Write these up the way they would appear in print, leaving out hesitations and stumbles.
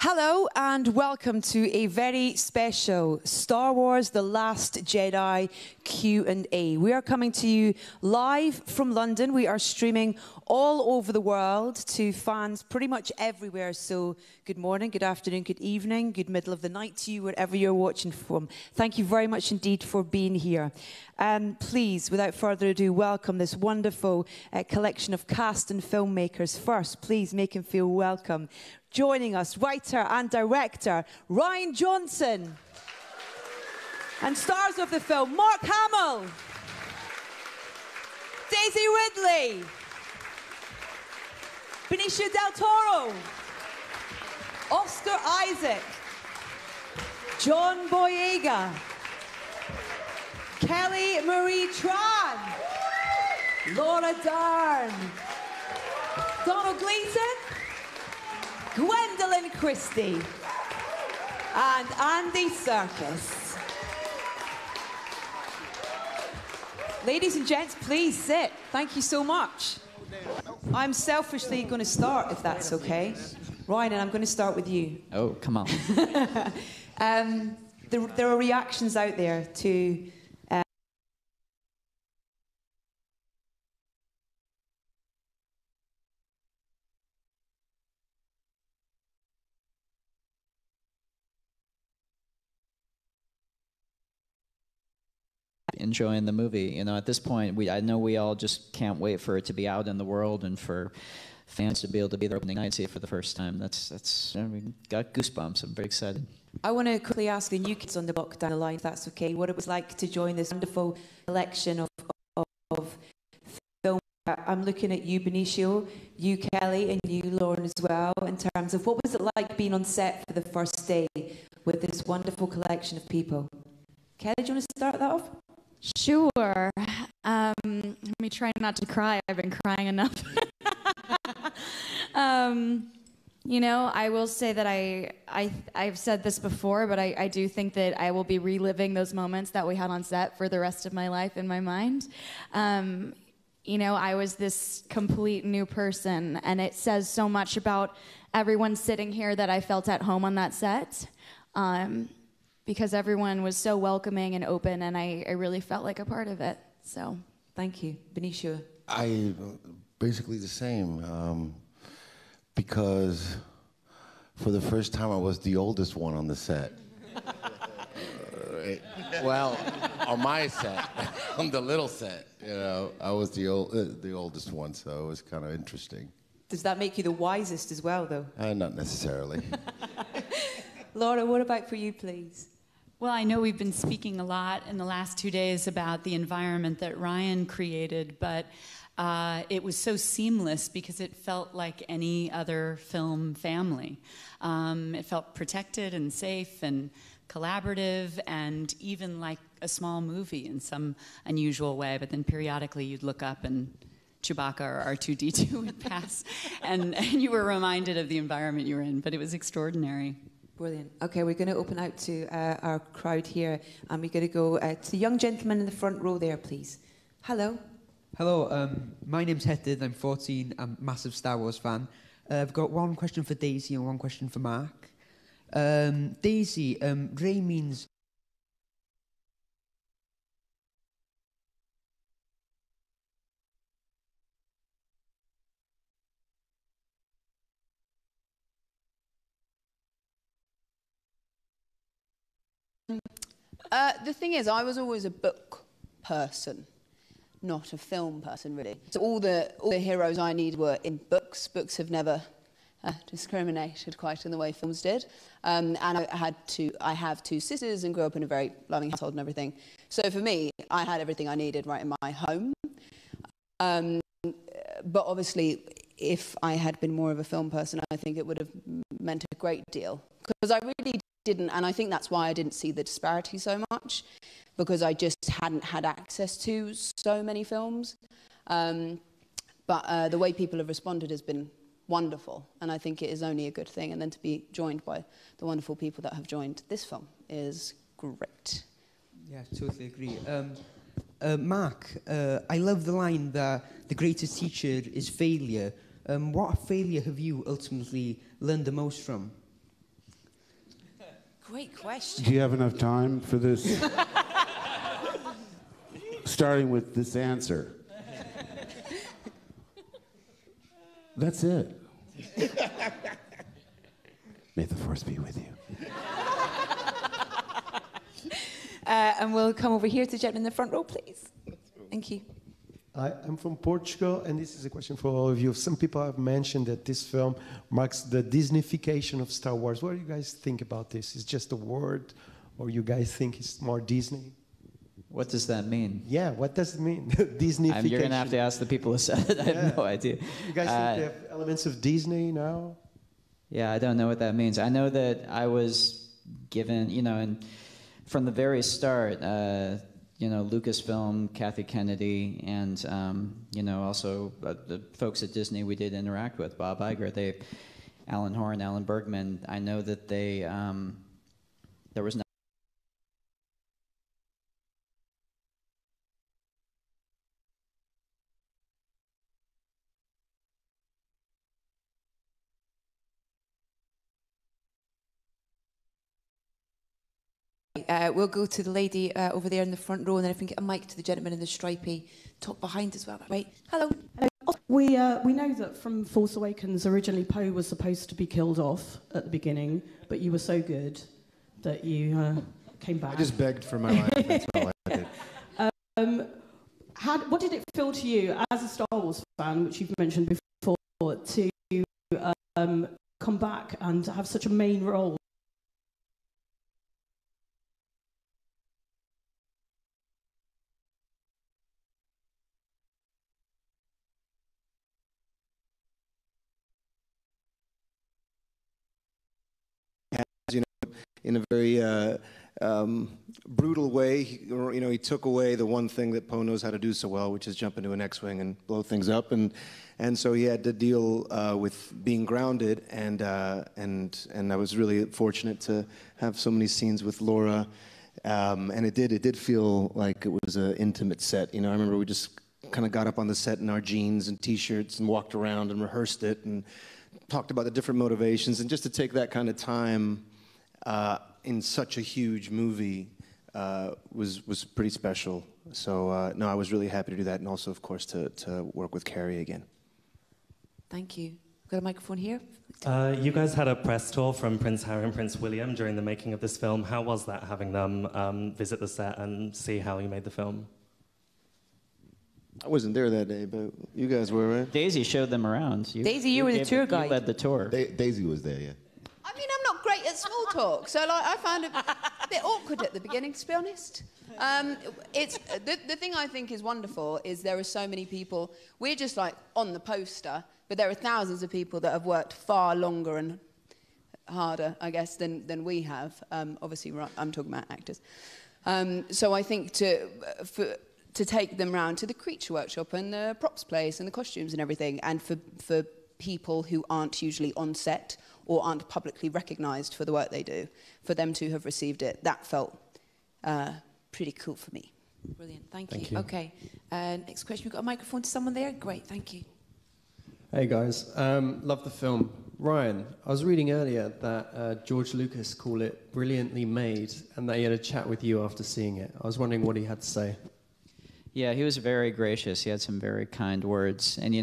Hello and welcome to a very special Star Wars The Last Jedi Q&A. We are coming to you live from London. We are streaming all over the world to fans pretty much everywhere. So good morning, good afternoon, good evening, good middle of the night to you, wherever you're watching from. Thank you very much indeed for being here. Please, without further ado, welcome this wonderful collection of cast and filmmakers. First, please make him feel welcome. Joining us, writer and director Rian Johnson. And stars of the film, Mark Hamill, Daisy Ridley, Benicio del Toro, Oscar Isaac, John Boyega, Kelly Marie Tran, Laura Dern, Donald Gleeson, Gwendolyn Christie, and Andy Serkis. Ladies and gents, please sit. Thank you so much. I'm selfishly going to start, if that's okay. Ryan, and I'm going to start with you. Oh, come on. There are reactions out there to enjoying the movie. You know, at this point, I know we all just can't wait for it to be out in the world and for fans to be able to be there opening night and see it for the first time. We got goosebumps. I'm very excited. I want to quickly ask the new kids on the block down the line, if that's okay, what it was like to join this wonderful collection of film. I'm looking at you, Benicio, you, Kelly, and you, Lauren, as well, in terms of what was it like being on set for the first day with this wonderful collection of people. Kelly, do you want to start that off? Sure. Let me try not to cry. I've been crying enough. You know, I will say that I've said this before, but I do think that I will be reliving those moments that we had on set for the rest of my life in my mind. You know, I was this complete new person, and it says so much about everyone sitting here that I felt at home on that set. Because everyone was so welcoming and open, and I really felt like a part of it. So, thank you, Benicio. Basically the same, because for the first time I was the oldest one on the set. Well, on my set, on the little set, you know, I was the oldest one, so it was kind of interesting. Does that make you the wisest as well, though? Not necessarily. Laura, what about for you, please? Well, I know we've been speaking a lot in the last 2 days about the environment that Ryan created, but it was so seamless because it felt like any other film family. It felt protected and safe and collaborative and even like a small movie in some unusual way, but then periodically you'd look up and Chewbacca or R2-D2 would pass, and you were reminded of the environment you were in, but it was extraordinary. Brilliant. Okay, we're going to open out to our crowd here, and we're going to go to the young gentleman in the front row there, please. Hello. Hello, my name's Hethyd, I'm 14, I'm a massive Star Wars fan. I've got one question for Daisy and one question for Mark. Daisy, Rey means... The thing is, I was always a book person, not a film person, really. So all the heroes I needed were in books. Books have never discriminated quite in the way films did. And I have two sisters and grew up in a very loving household and everything. So for me, I had everything I needed right in my home. But obviously, if I had been more of a film person, I think it would have meant a great deal. Because I really didn't, and I think that's why I didn't see the disparity so much, because I just hadn't had access to so many films. But the way people have responded has been wonderful, and I think it is only a good thing. And then to be joined by the wonderful people that have joined this film is great. Yeah, totally agree. Mark, I love the line that the greatest teacher is failure. What failure have you ultimately learned the most from? Great question. Do you have enough time for this? Starting with this answer. That's it. May the force be with you. And we'll come over here to the gentleman in the front row, please. Thank you. I'm from Portugal, and this is a question for all of you. Some people have mentioned that this film marks the Disneyfication of Star Wars. What do you guys think about this? Is it just a word, or you guys think it's more Disney? What does that mean? Yeah, what does it mean? Disneyfication. You're going to have to ask the people who said it. I have no idea. You guys think they have elements of Disney now? Yeah, I don't know what that means. I know that I was given, and from the very start, Lucasfilm, Kathy Kennedy, and, also the folks at Disney we did interact with, Bob Iger, Alan Horn, Alan Bergman, I know that there was no We'll go to the lady over there in the front row, and then if we can get a mic to the gentleman in the stripy top behind as well. Right? Hello. We know that from Force Awakens, originally Poe was supposed to be killed off at the beginning, but you were so good that you came back. I just begged for my life. That's all I did. What did it feel to you as a Star Wars fan, which you've mentioned before, to come back and have such a main role? In a very brutal way, he took away the one thing that Poe knows how to do so well, which is jump into an X-wing and blow things up, and so he had to deal with being grounded, and I was really fortunate to have so many scenes with Laura, and it did feel like it was an intimate set. I remember we just kind of got up on the set in our jeans and T-shirts and walked around and rehearsed it and talked about the different motivations, and just to take that kind of time in such a huge movie was pretty special. So no, I was really happy to do that, and also, of course, to work with Carrie again. Thank you. Got a microphone here? You guys had a press tour from Prince Harry and Prince William during the making of this film. How was that, having them visit the set and see how you made the film? I wasn't there that day, but you guys were, right? Daisy showed them around. Daisy, you were the tour guide. You led the tour. Daisy was there, yeah. I mean, I'm not great at small talk, so I found it a bit awkward at the beginning, to be honest. It's the thing I think is wonderful is there are so many people. We're just like on the poster, but there are thousands of people that have worked far longer and harder, I guess, than we have. Obviously, I'm talking about actors. So I think to take them round to the creature workshop and the props place and the costumes and everything, and for people who aren't usually on set or aren't publicly recognised for the work they do, for them to have received it, that felt pretty cool for me. Brilliant, thank you. Okay, next question. We've got a microphone to someone there? Great, thank you. Hey guys, love the film. Ryan, I was reading earlier that George Lucas called it brilliantly made, and that he had a chat with you after seeing it. I was wondering what he had to say. Yeah, he was very gracious. He had some very kind words. And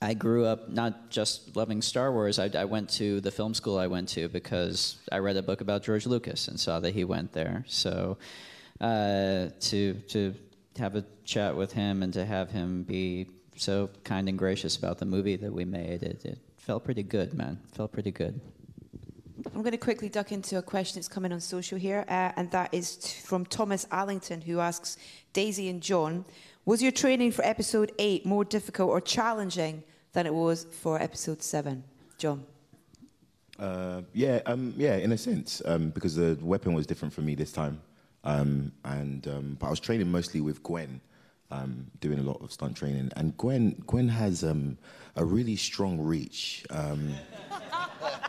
I grew up not just loving Star Wars. I went to the film school I went to because I read a book about George Lucas and saw that he went there. So to have a chat with him and to have him be so kind and gracious about the movie that we made, it felt pretty good, man. It felt pretty good. I'm going to quickly duck into a question that's coming on social here, and that is from Thomas Allington, who asks, Daisy and John, was your training for episode 8 more difficult or challenging than it was for episode 7? John? Yeah, in a sense, because the weapon was different for me this time. But I was training mostly with Gwen, doing a lot of stunt training. And Gwen has a really strong reach.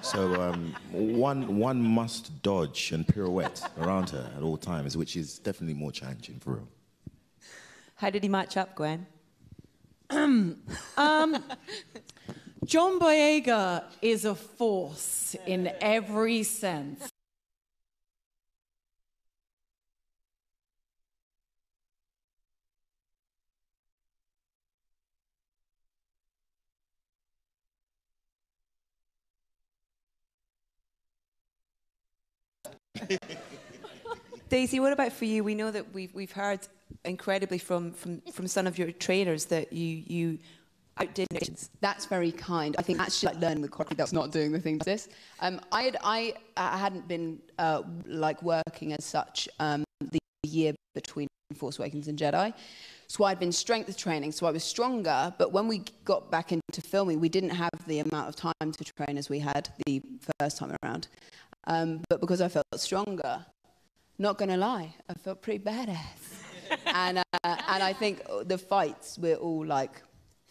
So one must dodge and pirouette around her at all times, which is definitely more challenging for real. How did he match up, Gwen? John Boyega is a force in every sense. Daisy, what about for you? We know that we've heard incredibly from some of your trainers that you outdid nations. That's very kind. I think actually like learning the choreography, that's not doing the thing justice. I hadn't been like working as such the year between Force Awakens and Jedi. So I'd been strength training, so I was stronger, but when we got back into filming, we didn't have the amount of time to train as we had the first time around. But because I felt stronger, not gonna lie, I felt pretty badass. and I think the fights, we're all like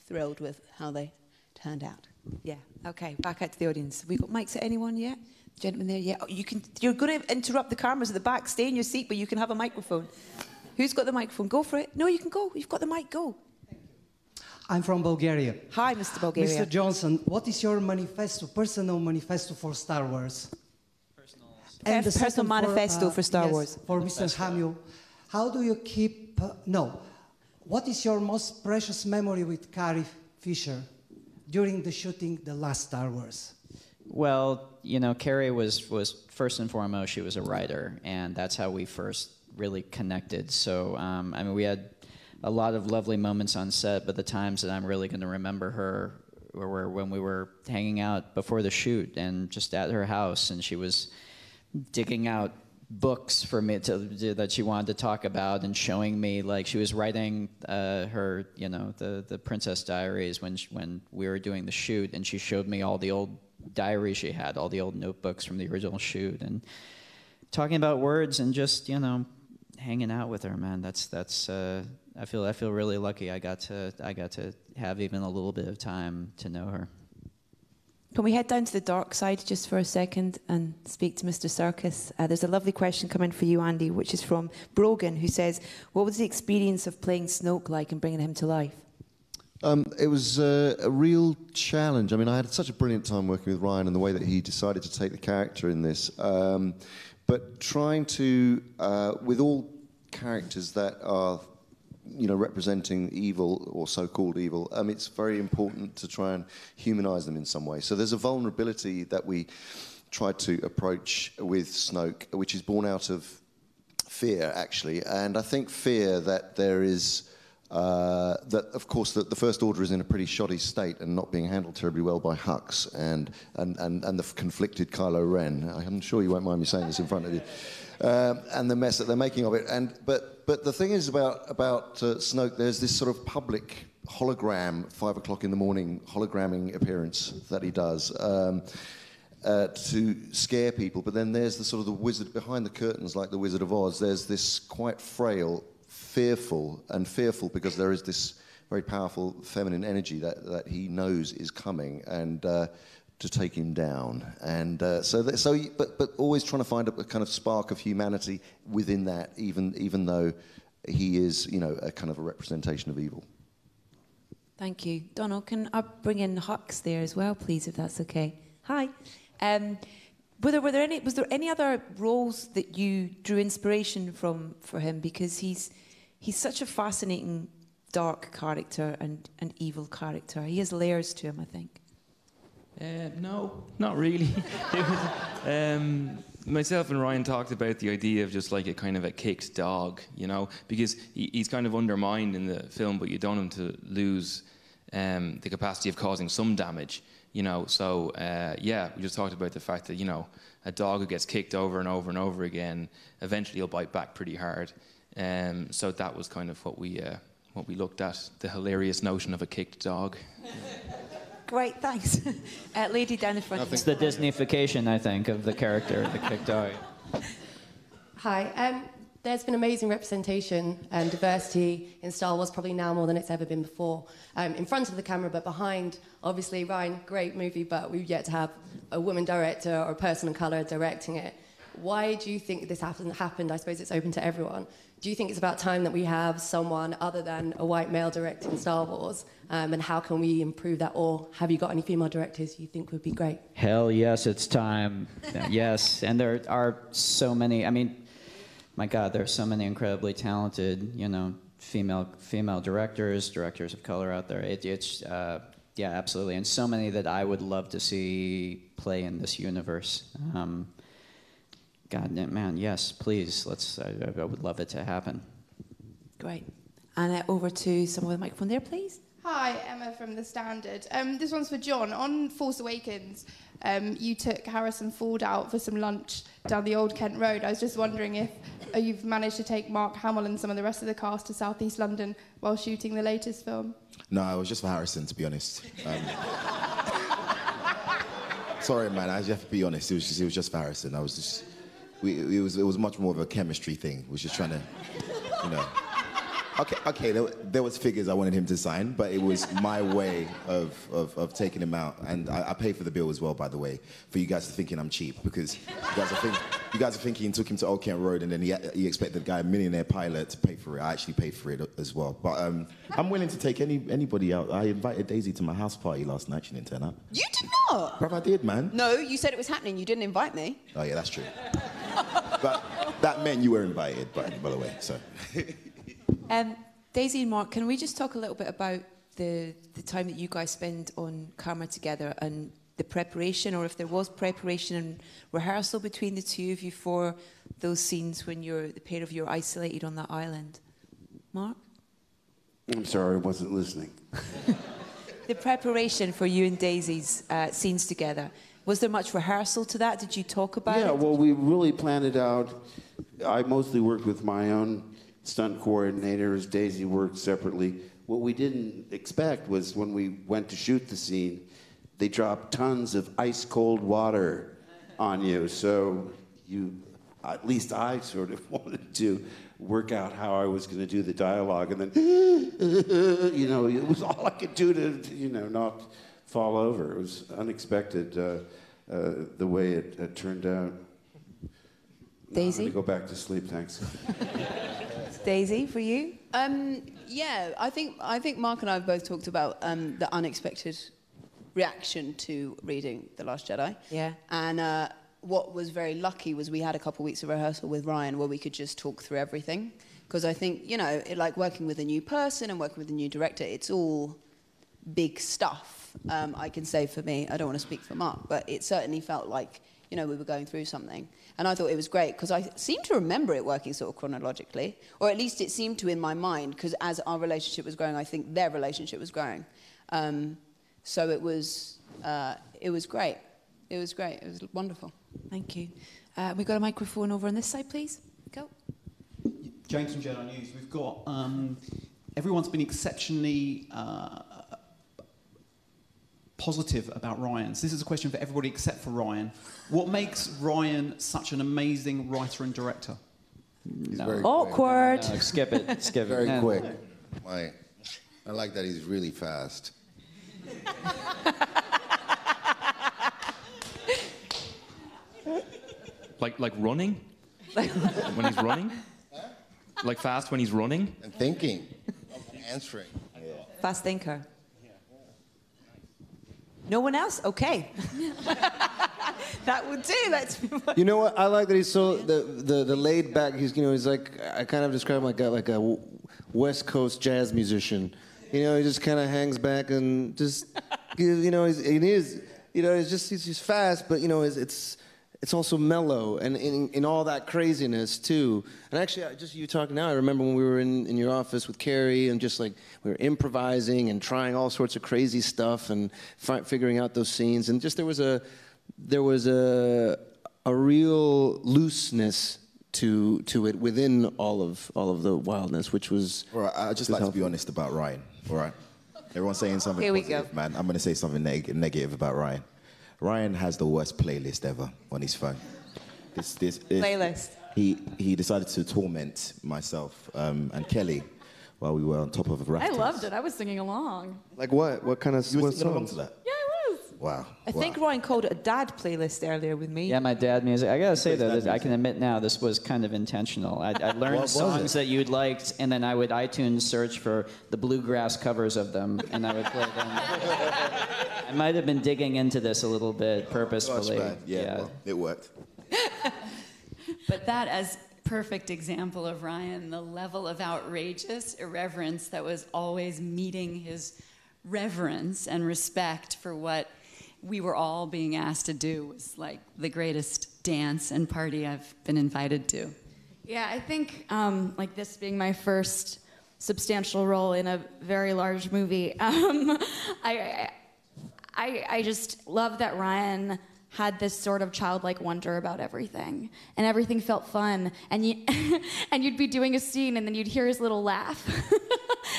thrilled with how they turned out. Yeah, okay, back out to the audience. We got mics at anyone yet? Gentleman there, yeah. Oh, you're going to interrupt the cameras at the back. Stay in your seat, but you can have a microphone. Who's got the microphone? Go for it. No, you can go. You've got the mic. Go. I'm from Bulgaria. Hi, Mr. Bulgaria. Mr. Johnson, what is your manifesto, personal manifesto for Star Wars? Personal manifesto for Star yes, Wars. For Mr. Hamill. How do you keep... What is your most precious memory with Carrie Fisher during the shooting The Last Star Wars? Well, you know, Carrie was first and foremost, she was a writer, and that's how we first really connected. So, I mean, we had a lot of lovely moments on set, but the times that I'm really going to remember her were when we were hanging out before the shoot and just at her house, and she was digging out books for me that she wanted to talk about and showing me, like, she was writing her, you know, the Princess Diaries when we were doing the shoot, and she showed me all the old diaries she had, all the old notebooks from the original shoot, and talking about words and just, you know, hanging out with her, man. That's I feel really lucky I got to have even a little bit of time to know her. Can we head down to the dark side just for a second and speak to Mr. Serkis? There's a lovely question coming for you, Andy, which is from Brogan, who says, what was the experience of playing Snoke like and bringing him to life? It was a real challenge. I mean, I had such a brilliant time working with Ryan and the way that he decided to take the character in this. But trying to, with all characters that are, you know, representing evil or so-called evil, it's very important to try and humanize them in some way. So there's a vulnerability that we tried to approach with Snoke, which is born out of fear, actually. And I think fear that there is, that of course the First Order is in a pretty shoddy state and not being handled terribly well by Hux and the conflicted Kylo Ren. I'm sure you won't mind me saying this in front of you. And the mess that they're making of it. But the thing is about Snoke, there's this sort of public hologram, 5 o'clock in the morning hologramming appearance that he does to scare people. But then there's the sort of the wizard behind the curtains, like the Wizard of Oz. There's this quite frail, fearful because there is this very powerful feminine energy that he knows is coming, and to take him down, and but always trying to find a kind of spark of humanity within that, even though he is, you know, a kind of a representation of evil. Thank you. Donald, can I bring in Hux there as well, please, if that's okay? Hi. Was there any other roles that you drew inspiration from for him? Because he's such a fascinating dark character and an evil character. He has layers to him, I think. No, not really. Myself and Ryan talked about the idea of just like a kind of a kicked dog, you know, because he's kind of undermined in the film, but you don't want him to lose the capacity of causing some damage, you know. So, yeah, we just talked about the fact that, you know, a dog who gets kicked over and over and over again, eventually he'll bite back pretty hard. So that was kind of what we looked at, the hilarious notion of a kicked dog. Great, thanks. Lady down the front. It's the Disneyfication, I think, of the character, the kicked dog. Hi. There's been amazing representation and diversity in Star Wars, probably now more than it's ever been before. In front of the camera, but behind. Obviously, Ryan, great movie, but we've yet to have a woman director or a person of colour directing it. Why do you think this hasn't happened? I suppose it's open to everyone. Do you think it's about time that we have someone other than a white male directing Star Wars? And how can we improve that? Or have you got any female directors you think would be great? Hell yes, it's time. Yes, and there are so many. I mean, my God, there are so many incredibly talented, you know, female directors of color out there. Yeah, absolutely, and so many that I would love to see play in this universe. God, man, yes, please. Let's. I would love it to happen. Great. And over to someone with a microphone there, please. Hi, Emma from The Standard. This one's for John. On Force Awakens, you took Harrison Ford out for some lunch down the Old Kent Road. I was just wondering if you've managed to take Mark Hamill and some of the rest of the cast to South East London while shooting the latest film. No, it was just for Harrison, to be honest. Sorry, man. I have to be honest. It was just for Harrison. I was just. It was much more of a chemistry thing. We was just trying to, you know. Okay. There was figures I wanted him to sign, but it was my way of taking him out, and I paid for the bill as well, by the way, for you guys thinking I'm cheap, because you guys are thinking took him to Old Kent Road, and then he expected the guy, a millionaire pilot, to pay for it. I actually paid for it as well, but I'm willing to take anybody out. I invited Daisy to my house party last night. She didn't turn up. You did not? Bruv, I did, man. No, you said it was happening. You didn't invite me. Oh yeah, that's true. But that meant you were invited, by the way. So. Daisy and Mark, can we just talk a little bit about the time that you guys spend on camera together and the preparation, or if there was preparation and rehearsal between the two of you for those scenes when the pair of you are isolated on that island? Mark? I'm sorry, I wasn't listening. The preparation for you and Daisy's scenes together. Was there much rehearsal to that? Did you talk about it? Yeah, well, we really planned it out. I mostly worked with my own stunt coordinators. Daisy worked separately. What we didn't expect was when we went to shoot the scene, they dropped tons of ice-cold water on you. So at least I sort of wanted to work out how I was going to do the dialogue. And then, you know, it was all I could do to, you know, not fall over. It was unexpected the way it turned out. Daisy? I'm going to go back to sleep, thanks. Daisy, for you? Yeah, I think Mark and I have both talked about the unexpected reaction to reading The Last Jedi. Yeah. And what was very lucky was we had a couple of weeks of rehearsal with Ryan where we could just talk through everything. Because I think, you know, like working with a new person and working with a new director, it's all big stuff. I can say for me, I don't want to speak for Mark, but it certainly felt like, you know, we were going through something. And I thought it was great because I seem to remember it working sort of chronologically, or at least it seemed to in my mind, because as our relationship was growing, I think their relationship was growing. So it was great. It was great. It was wonderful. Thank you. We got a microphone over on this side, please. Go. James from Jedi News. We've got everyone's been exceptionally positive about Ryan. So this is a question for everybody except for Ryan. What makes Ryan such an amazing writer and director? Awkward. No, skip it. Skip it. Very quick. I like that he's really fast. Like running? When he's running? Like fast when he's running? And thinking. Answering. Fast thinker. No one else? Okay. That would do. Let's move on. You know what? I like that he's so the laid back. He's like, I kind of describe him like a West Coast jazz musician. You know, he just kind of hangs back and just, you know, he's just fast, but you know, it's also mellow and in all that craziness too. And actually, just you talking now, I remember when we were in your office with Carrie and just like we were improvising and trying all sorts of crazy stuff and figuring out those scenes. And just there was a real looseness to it within all of the wildness, which was. All right, I'd just like to be honest about Ryan. All right, everyone's saying something Here we positive, go. man. I'm going to say something negative about Ryan. Ryan has the worst playlist ever on his phone. Playlist. He decided to torment myself and Kelly while we were on top of a raft. I loved it. I was singing along. Like what? What kind of You were what singing along songs? to that? Yeah, I was. Wow. I think Ryan called it a dad playlist earlier with me. Yeah, my dad music. I gotta say though, that I can admit now this was kind of intentional. I learned songs that you'd liked, and then I would iTunes search for the bluegrass covers of them, and I would play them. I might have been digging into this a little bit purposefully. Gosh, man. Yeah. Well, it worked. But that as perfect example of Ryan, the level of outrageous irreverence that was always meeting his reverence and respect for what we were all being asked to do was like the greatest dance and party I've been invited to. Yeah, I think like this being my first substantial role in a very large movie, I just love that Ryan had this sort of childlike wonder about everything, and everything felt fun. And and you'd be doing a scene, and then you'd hear his little laugh,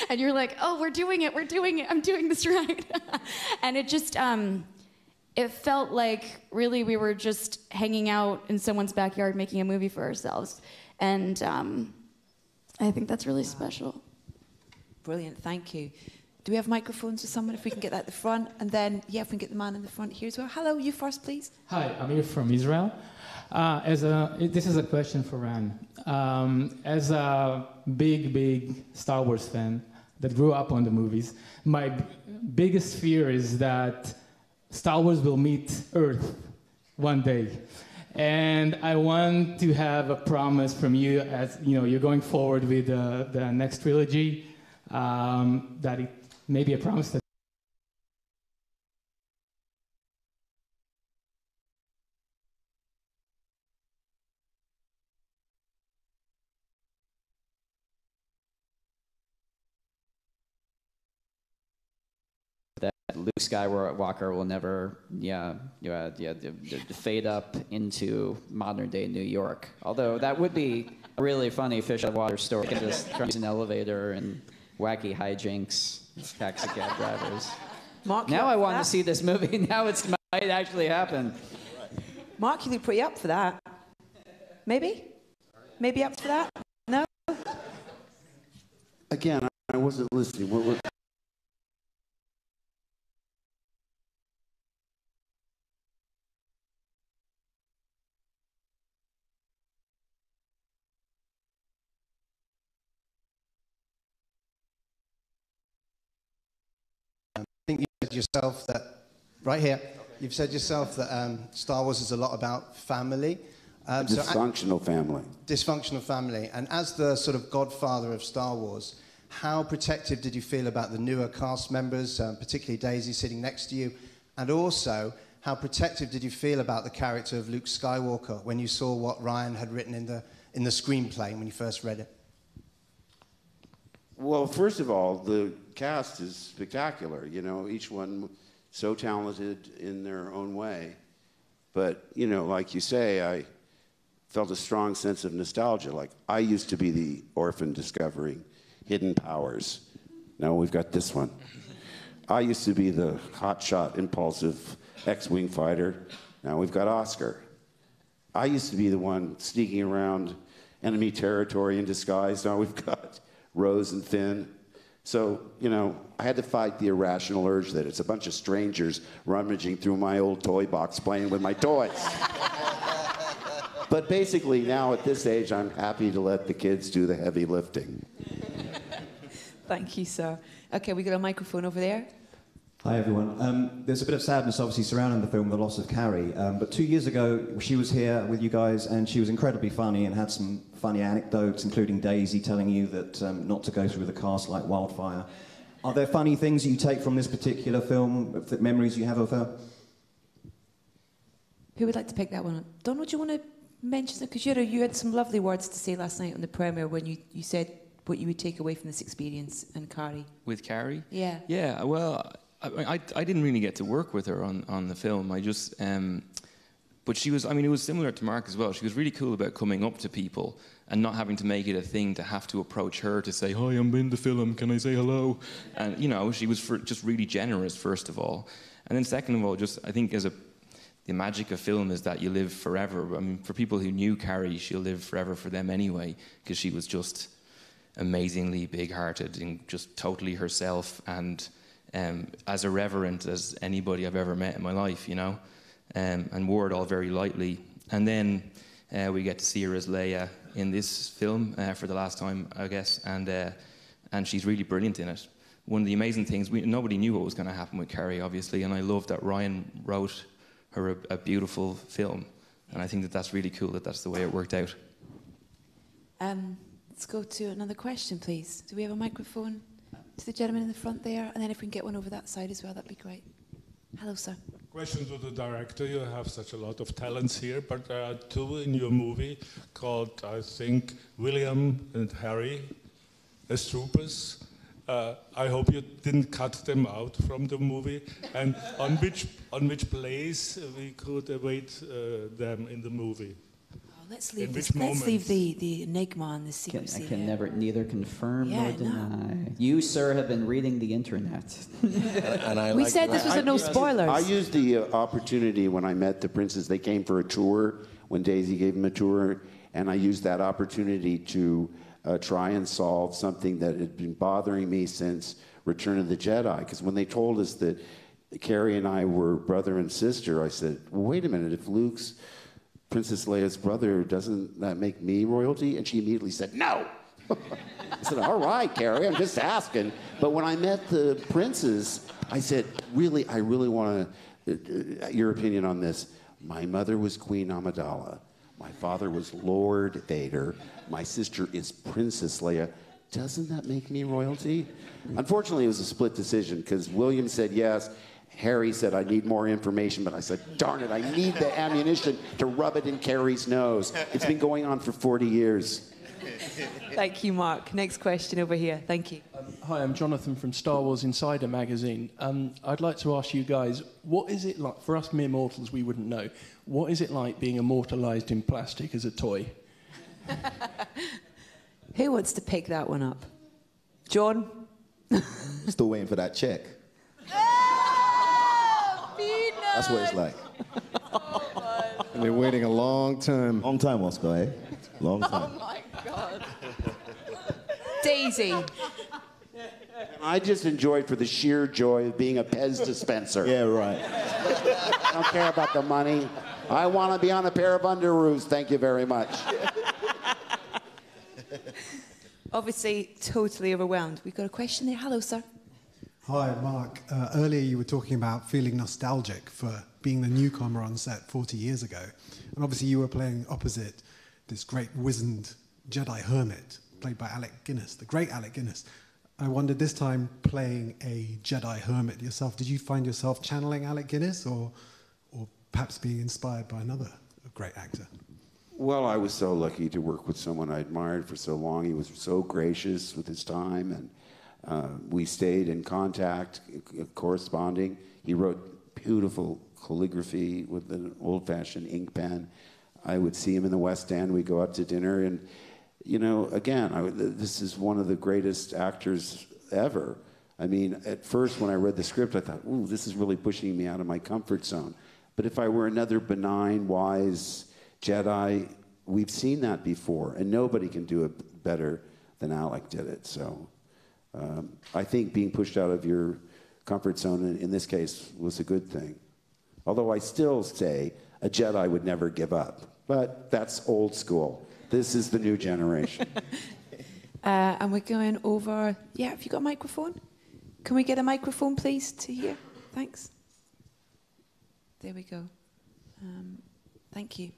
and you're like, "Oh, we're doing it! I'm doing this right." And it just it felt like really we were just hanging out in someone's backyard making a movie for ourselves, and I think that's really special. Brilliant, thank you. Do we have microphones for someone, if we can get that at the front? And then, yeah, if we can get the man in the front here as well. Hello, you first, please. Hi, I'm here from Israel. This is a question for Ran. As a big Star Wars fan that grew up on the movies, my biggest fear is that Star Wars will meet Earth one day. And I want to have a promise from you, as you know, you're going forward with the next trilogy, that it maybe a promise that Luke Skywalker will never, fade up into modern day New York. Although that would be a really funny fish out of water story. Just use an elevator and wacky hijinks, taxi cab drivers. Mark, now I want to see this movie. Now it might actually happen. Mark, you look pretty up for that. Maybe? Maybe up for that? No? Again, I wasn't listening. What yourself that right here you've said yourself that Star Wars is a lot about family, dysfunctional family, and as the sort of godfather of Star Wars, how protective did you feel about the newer cast members, particularly Daisy sitting next to you, and also how protective did you feel about the character of Luke Skywalker when you saw what Ryan had written in the screenplay when you first read it? Well, first of all, the cast is spectacular. You know, each one so talented in their own way. But, you know, like you say, I felt a strong sense of nostalgia. Like, I used to be the orphan discovering hidden powers. Now we've got this one. I used to be the hotshot, impulsive X-Wing fighter. Now we've got Oscar. I used to be the one sneaking around enemy territory in disguise. Now we've got Rose and Finn. So, you know, I had to fight the irrational urge that it's a bunch of strangers rummaging through my old toy box playing with my toys. But basically now at this age, I'm happy to let the kids do the heavy lifting. Thank you, sir. Okay, we got a microphone over there. Hi, everyone. There's a bit of sadness, obviously, surrounding the film, the loss of Carrie. But 2 years ago, she was here with you guys, and she was incredibly funny and had some funny anecdotes, including Daisy telling you that not to go through the cast like wildfire. Are there funny things you take from this particular film, memories you have of her? Who would like to pick that one up? Donald, do you want to mention it? Because you had some lovely words to say last night on the premiere when you said what you would take away from this experience and Carrie. With Carrie? Yeah. Yeah, well, I didn't really get to work with her on the film. I just, but she was, I mean, it was similar to Mark as well. She was really cool about coming up to people and not having to make it a thing to have to approach her to say, hi, I'm in the film, can I say hello? And, you know, she was just really generous, first of all. And then second of all, just, I think the magic of film is that you live forever. I mean, for people who knew Carrie, she'll live forever for them anyway, because she was just amazingly big-hearted and just totally herself and as irreverent as anybody I've ever met in my life, you know, and wore it all very lightly. And then we get to see her as Leia in this film for the last time, I guess, and she's really brilliant in it. One of the amazing things, nobody knew what was going to happen with Carrie, obviously, and I love that Ryan wrote her a beautiful film, and I think that that's really cool that that's the way it worked out. Let's go to another question, please. Do we have a microphone to the gentleman in the front there? And then if we can get one over that side as well, that'd be great. Hello, sir. Question to the director. You have such a lot of talents here, but there are two in your movie called, I think, William and Harry as troopers. I hope you didn't cut them out from the movie. And on which place we could await them in the movie? Let's leave the enigma and the secrecy. I can neither confirm Yeah, nor deny. You, sir, have been reading the internet. We said this was a no spoilers. I used the opportunity when I met the princes. They came for a tour when Daisy gave them a tour, and I used that opportunity to try and solve something that had been bothering me since Return of the Jedi. Because when they told us that Carrie and I were brother and sister, I said, well, wait a minute, if Luke's Princess Leia's brother, doesn't that make me royalty? And she immediately said, no. I said, all right, Carrie, I'm just asking. But when I met the princes, I said, really, I really want your opinion on this. My mother was Queen Amidala. My father was Lord Vader. My sister is Princess Leia. Doesn't that make me royalty? Unfortunately, it was a split decision because William said yes. Harry said, I need more information, but I said, darn it, I need the ammunition to rub it in Carrie's nose. It's been going on for 40 years. Thank you, Mark. Next question over here. Thank you. Hi, I'm Jonathan from Star Wars Insider magazine. I'd like to ask you guys, what is it like, for us mere mortals, we wouldn't know, what is it like being immortalised in plastic as a toy? Who wants to pick that one up? John? Still waiting for that check. That's what it's like. And they're waiting a long time. Long time, Oscar, eh? Long time. Oh my God. Daisy. I just enjoyed for the sheer joy of being a Pez dispenser. Yeah, right. I don't care about the money. I want to be on a pair of underoos. Thank you very much. Obviously, totally overwhelmed. We've got a question there. Hello, sir. Hi, Mark. Earlier you were talking about feeling nostalgic for being the newcomer on set 40 years ago. And obviously you were playing opposite this great wizened Jedi hermit, played by Alec Guinness, the great Alec Guinness. I wondered this time playing a Jedi hermit yourself, did you find yourself channeling Alec Guinness or perhaps being inspired by another great actor? Well, I was so lucky to work with someone I admired for so long. He was so gracious with his time, and we stayed in contact, corresponding. He wrote beautiful calligraphy with an old-fashioned ink pen. I would see him in the West End. We'd go out to dinner, and, you know, again, this is one of the greatest actors ever. I mean, at first, when I read the script, I thought, ooh, this is really pushing me out of my comfort zone. But if I were another benign, wise Jedi, we've seen that before, and nobody can do it better than Alec did it, so... I think being pushed out of your comfort zone in this case was a good thing. Although I still say a Jedi would never give up. But that's old school. This is the new generation. And we're going over... Yeah, have you got a microphone? Can we get a microphone, please, to hear? Thanks. There we go. Thank you.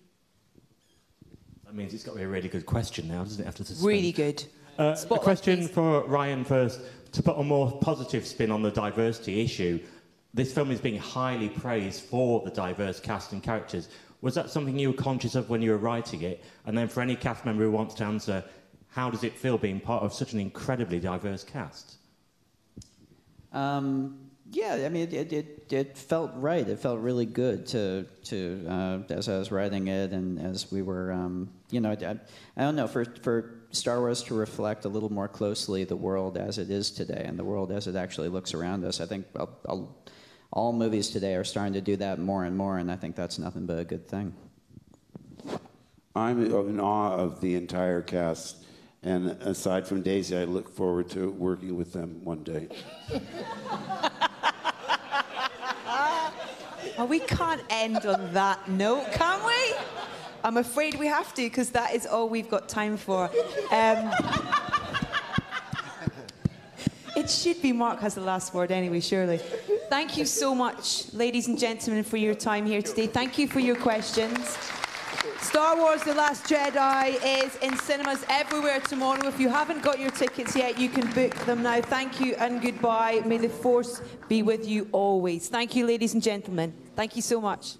That means it's got to be a really good question now, doesn't it? After suspend. Really good. A question for Ryan first. To put a more positive spin on the diversity issue, this film is being highly praised for the diverse cast and characters. Was that something you were conscious of when you were writing it? And then for any cast member who wants to answer, how does it feel being part of such an incredibly diverse cast? Yeah, I mean, it felt right. It felt really good to as I was writing it and as we were, you know, I don't know, for Star Wars to reflect a little more closely the world as it is today and the world as it actually looks around us. I think all movies today are starting to do that more and more, and I think that's nothing but a good thing. I'm in awe of the entire cast, and aside from Daisy, I look forward to working with them one day. Oh, we can't end on that note, can we? I'm afraid we have to, because that is all we've got time for. It should be Mark has the last word anyway, surely. Thank you so much, ladies and gentlemen, for your time here today. Thank you for your questions. Star Wars The Last Jedi is in cinemas everywhere tomorrow. If you haven't got your tickets yet, you can book them now. Thank you and goodbye. May the Force be with you always. Thank you, ladies and gentlemen. Thank you so much.